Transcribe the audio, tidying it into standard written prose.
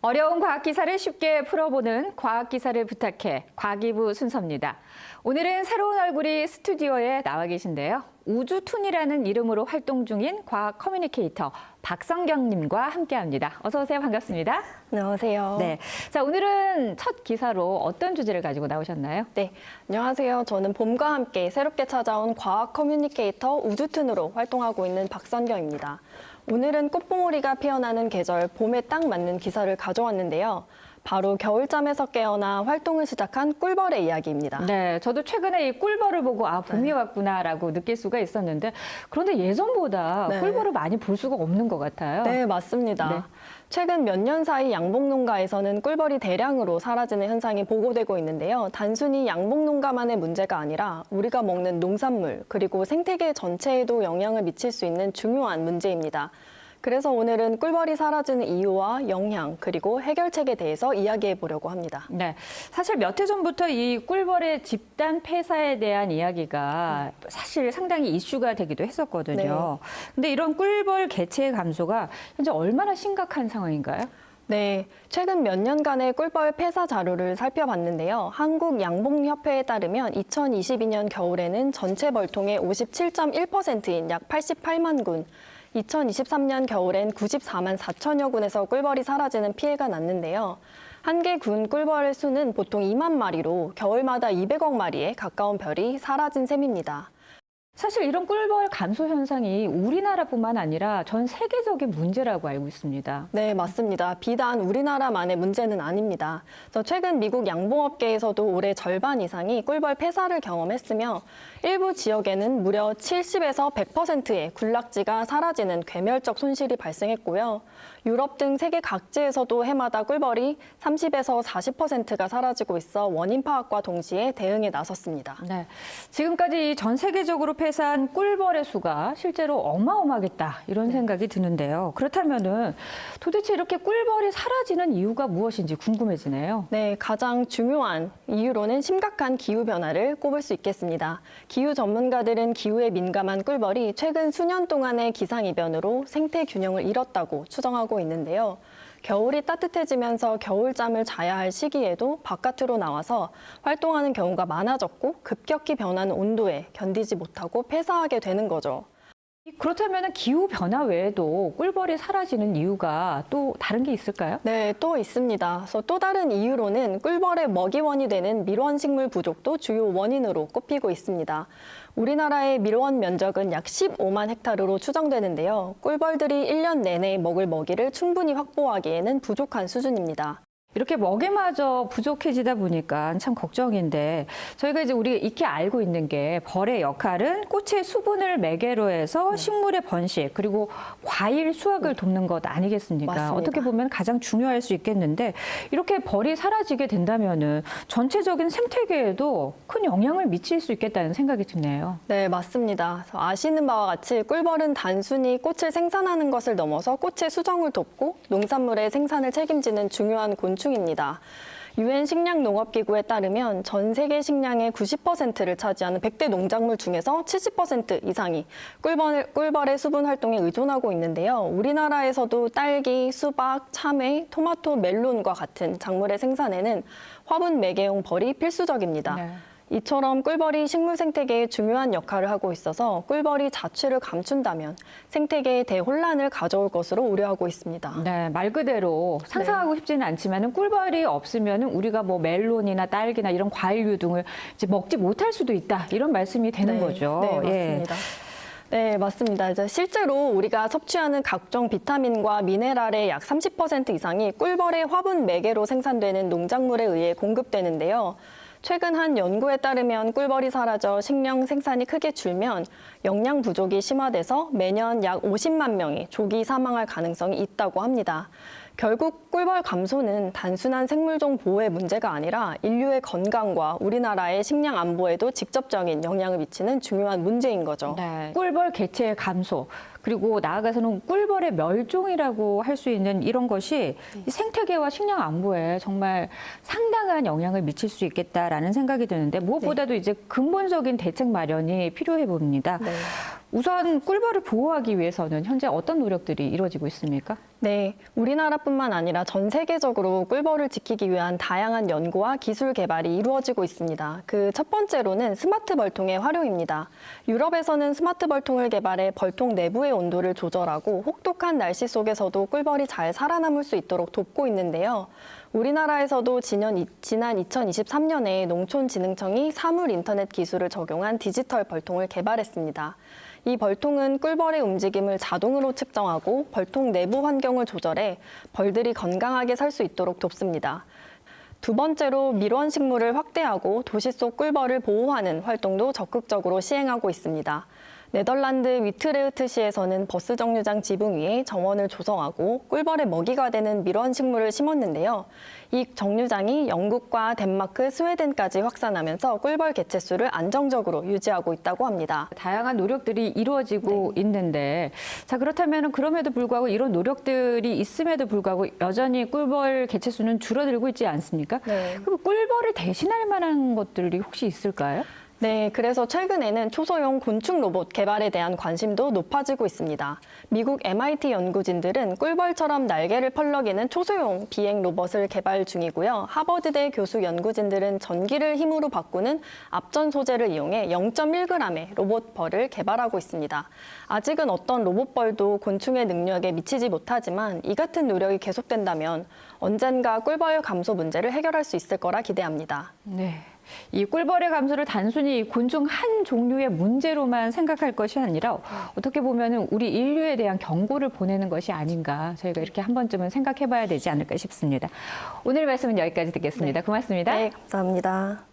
어려운 과학 기사를 쉽게 풀어보는 과학 기사를 부탁해 과기부 순서입니다. 오늘은 새로운 얼굴이 스튜디오에 나와 계신데요. 우주툰이라는 이름으로 활동 중인 과학 커뮤니케이터 박성경님과 함께합니다. 어서 오세요. 반갑습니다. 안녕하세요. 네, 자 오늘은 첫 기사로 어떤 주제를 가지고 나오셨나요? 네, 안녕하세요. 저는 봄과 함께 새롭게 찾아온 과학 커뮤니케이터 우주툰으로 활동하고 있는 박성경입니다. 오늘은 꽃봉오리가 피어나는 계절 봄에 딱 맞는 기사를 가져왔는데요. 바로 겨울잠에서 깨어나 활동을 시작한 꿀벌의 이야기입니다. 네, 저도 최근에 이 꿀벌을 보고 봄이 왔구나라고 느낄 수가 있었는데 그런데 예전보다 꿀벌을 많이 볼 수가 없는 것 같아요. 네, 맞습니다. 네. 최근 몇 년 사이 양봉농가에서는 꿀벌이 대량으로 사라지는 현상이 보고되고 있는데요. 단순히 양봉농가만의 문제가 아니라 우리가 먹는 농산물 그리고 생태계 전체에도 영향을 미칠 수 있는 중요한 문제입니다. 그래서 오늘은 꿀벌이 사라지는 이유와 영향 그리고 해결책에 대해서 이야기해 보려고 합니다. 네, 사실 몇 해 전부터 이 꿀벌의 집단 폐사에 대한 이야기가 사실 상당히 이슈가 되기도 했었거든요. 근데 이런 꿀벌 개체의 감소가 현재 얼마나 심각한 상황인가요? 네, 최근 몇 년간의 꿀벌 폐사 자료를 살펴봤는데요. 한국양봉협회에 따르면 2022년 겨울에는 전체 벌통의 57.1%인 약 88만 군, 2023년 겨울엔 94만 4천여 군에서 꿀벌이 사라지는 피해가 났는데요. 한 개 군 꿀벌의 수는 보통 2만 마리로 겨울마다 200억 마리에 가까운 별이 사라진 셈입니다. 사실 이런 꿀벌 감소 현상이 우리나라뿐만 아니라 전 세계적인 문제라고 알고 있습니다. 네, 맞습니다. 비단 우리나라만의 문제는 아닙니다. 최근 미국 양봉업계에서도 올해 절반 이상이 꿀벌 폐사를 경험했으며 일부 지역에는 무려 70에서 100%의 군락지가 사라지는 괴멸적 손실이 발생했고요. 유럽 등 세계 각지에서도 해마다 꿀벌이 30에서 40%가 사라지고 있어 원인 파악과 동시에 대응에 나섰습니다. 네, 지금까지 전 세계적으로 폐사한 꿀벌의 수가 실제로 어마어마하겠다 이런 생각이 드는데요. 그렇다면은 도대체 이렇게 꿀벌이 사라지는 이유가 무엇인지 궁금해지네요. 네, 가장 중요한 이유로는 심각한 기후 변화를 꼽을 수 있겠습니다. 기후 전문가들은 기후에 민감한 꿀벌이 최근 수년 동안의 기상이변으로 생태 균형을 잃었다고 추정하고 있는데요. 겨울이 따뜻해지면서 겨울잠을 자야 할 시기에도 바깥으로 나와서 활동하는 경우가 많아졌고 급격히 변하는 온도에 견디지 못하고 폐사하게 되는 거죠. 그렇다면 기후 변화 외에도 꿀벌이 사라지는 이유가 또 다른 게 있을까요? 네, 또 있습니다. 그래서 또 다른 이유로는 꿀벌의 먹이원이 되는 밀원 식물 부족도 주요 원인으로 꼽히고 있습니다. 우리나라의 밀원 면적은 약 15만 헥타르로 추정되는데요. 꿀벌들이 1년 내내 먹을 먹이를 충분히 확보하기에는 부족한 수준입니다. 이렇게 먹이마저 부족해지다 보니까 참 걱정인데 저희가 이제 우리가 익히 알고 있는 게 벌의 역할은 꽃의 수분을 매개로 해서 식물의 번식 그리고 과일 수확을 돕는 것 아니겠습니까? 맞습니다. 어떻게 보면 가장 중요할 수 있겠는데 이렇게 벌이 사라지게 된다면은 전체적인 생태계에도 큰 영향을 미칠 수 있겠다는 생각이 드네요. 네, 맞습니다. 아시는 바와 같이 꿀벌은 단순히 꽃을 생산하는 것을 넘어서 꽃의 수정을 돕고 농산물의 생산을 책임지는 중요한 곤충입니다. 유엔 식량농업기구에 따르면 전 세계 식량의 90%를 차지하는 100대 농작물 중에서 70% 이상이 꿀벌의 수분 활동에 의존하고 있는데요. 우리나라에서도 딸기, 수박, 참외, 토마토, 멜론과 같은 작물의 생산에는 화분 매개용 벌이 필수적입니다. 네. 이처럼 꿀벌이 식물 생태계에 중요한 역할을 하고 있어서 꿀벌이 자취를 감춘다면 생태계에 대혼란을 가져올 것으로 우려하고 있습니다. 네, 말 그대로 상상하고 싶지는 않지만 꿀벌이 없으면 우리가 뭐 멜론이나 딸기나 이런 과일류 등을 이제 먹지 못할 수도 있다 이런 말씀이 되는 거죠. 네, 맞습니다. 네, 맞습니다. 이제 실제로 우리가 섭취하는 각종 비타민과 미네랄의 약 30% 이상이 꿀벌의 화분 매개로 생산되는 농작물에 의해 공급되는데요. 최근 한 연구에 따르면 꿀벌이 사라져 식량 생산이 크게 줄면 영양 부족이 심화돼서 매년 약 50만 명이 조기 사망할 가능성이 있다고 합니다. 결국 꿀벌 감소는 단순한 생물종 보호의 문제가 아니라 인류의 건강과 우리나라의 식량 안보에도 직접적인 영향을 미치는 중요한 문제인 거죠. 네, 꿀벌 개체의 감소. 그리고 나아가서는 꿀벌의 멸종이라고 할 수 있는 이런 것이 이 생태계와 식량 안보에 정말 상당한 영향을 미칠 수 있겠다라는 생각이 드는데 무엇보다도 이제 근본적인 대책 마련이 필요해 보입니다. 네. 우선 꿀벌을 보호하기 위해서는 현재 어떤 노력들이 이루어지고 있습니까? 네, 우리나라뿐만 아니라 전 세계적으로 꿀벌을 지키기 위한 다양한 연구와 기술 개발이 이루어지고 있습니다. 그 첫 번째로는 스마트 벌통의 활용입니다. 유럽에서는 스마트 벌통을 개발해 벌통 내부의 온도를 조절하고 혹독한 날씨 속에서도 꿀벌이 잘 살아남을 수 있도록 돕고 있는데요. 우리나라에서도 지난 2023년에 농촌진흥청이 사물 인터넷 기술을 적용한 디지털 벌통을 개발했습니다. 이 벌통은 꿀벌의 움직임을 자동으로 측정하고 벌통 내부 환경을 조절해 벌들이 건강하게 살 수 있도록 돕습니다. 두 번째로 밀원 식물을 확대하고 도시 속 꿀벌을 보호하는 활동도 적극적으로 시행하고 있습니다. 네덜란드 위트레흐트시에서는 버스 정류장 지붕 위에 정원을 조성하고 꿀벌의 먹이가 되는 밀원 식물을 심었는데요. 이 정류장이 영국과 덴마크, 스웨덴까지 확산하면서 꿀벌 개체수를 안정적으로 유지하고 있다고 합니다. 다양한 노력들이 이루어지고 있는데 자 그렇다면 그럼에도 불구하고 이런 노력들이 있음에도 불구하고 여전히 꿀벌 개체수는 줄어들고 있지 않습니까? 네. 그럼 꿀벌을 대신할 만한 것들이 혹시 있을까요? 네, 그래서 최근에는 초소형 곤충 로봇 개발에 대한 관심도 높아지고 있습니다. 미국 MIT 연구진들은 꿀벌처럼 날개를 펄럭이는 초소형 비행 로봇을 개발 중이고요. 하버드대 교수 연구진들은 전기를 힘으로 바꾸는 압전 소재를 이용해 0.1g의 로봇벌을 개발하고 있습니다. 아직은 어떤 로봇벌도 곤충의 능력에 미치지 못하지만 이 같은 노력이 계속된다면 언젠가 꿀벌 감소 문제를 해결할 수 있을 거라 기대합니다. 네. 이 꿀벌의 감소를 단순히 곤충 한 종류의 문제로만 생각할 것이 아니라 어떻게 보면 우리 인류에 대한 경고를 보내는 것이 아닌가 저희가 이렇게 한 번쯤은 생각해 봐야 되지 않을까 싶습니다. 오늘 말씀은 여기까지 듣겠습니다. 고맙습니다. 네, 감사합니다.